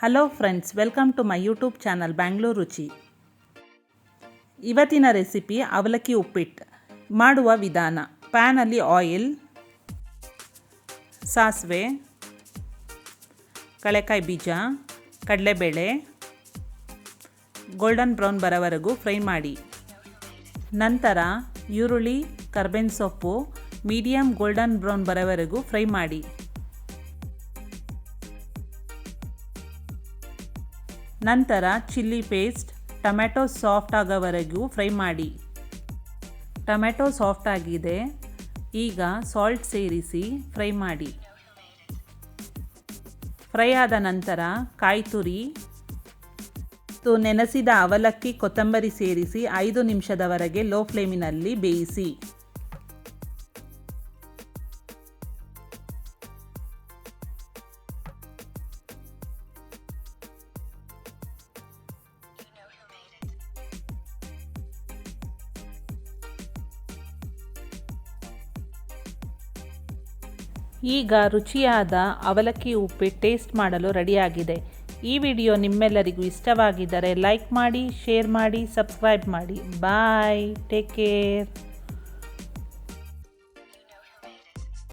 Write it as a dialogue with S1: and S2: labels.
S1: Hello friends, welcome to my YouTube channel Bangalore Ruchi. ಇವತ್ತಿನ recipe ಅವಲಕ್ಕಿ ಉಪ್ಪಿಟ್ಟು. ಮಾಡುವ ವಿಧಾನ: ಪ್ಯಾನಲ್ಲಿ ಆಯಿಲ್, ಸಾಸಿವೆ, ಕಳೆಕಾಯಿ ಬೀಜ, ಕಡಲೆಬೇಳೆ ಗೋಲ್ಡನ್ ಬ್ರೌನ್ ಬರೋವರೆಗೂ ಫ್ರೈ ಮಾಡಿ. ನಂತರ ಈರುಳ್ಳಿ, ಕರ್ಬೇವಿನ ಸೊಪ್ಪು ಮೀಡಿಯಮ್ ಗೋಲ್ಡನ್ ಬ್ರೌನ್ ಬರೋವರೆಗೂ ಫ್ರೈ ಮಾಡಿ. ನಂತರ ಚಿಲ್ಲಿ ಪೇಸ್ಟ್, ಟೊಮೆಟೊ ಸಾಫ್ಟ್ ಆಗೋವರೆಗೂ ಫ್ರೈ ಮಾಡಿ. ಟೊಮೆಟೊ ಸಾಫ್ಟ್ ಆಗಿದೆ, ಈಗ ಸಾಲ್ಟ್ ಸೇರಿಸಿ ಫ್ರೈ ಮಾಡಿ. ಫ್ರೈ ಆದ ನಂತರ ಕಾಯಿ ತುರಿ ಮತ್ತು ನೆನೆಸಿದ ಅವಲಕ್ಕಿ, ಕೊತ್ತಂಬರಿ ಸೇರಿಸಿ 5 ನಿಮಿಷದವರೆಗೆ ಲೋ ಫ್ಲೇಮಿನಲ್ಲಿ ಬೇಯಿಸಿ. ಈಗ ರುಚಿಯಾದ ಅವಲಕ್ಕಿ ಉಪ್ಪಿಟ್ಟು ಟೇಸ್ಟ್ ಮಾಡಲು ರೆಡಿಯಾಗಿದೆ. ಈ ವಿಡಿಯೋ ನಿಮ್ಮೆಲ್ಲರಿಗೂ ಇಷ್ಟವಾಗಿದ್ದರೆ ಲೈಕ್ ಮಾಡಿ, ಶೇರ್ ಮಾಡಿ, ಸಬ್ಸ್ಕ್ರೈಬ್ ಮಾಡಿ. ಬಾಯ್, ಟೇಕ್ ಕೇರ್.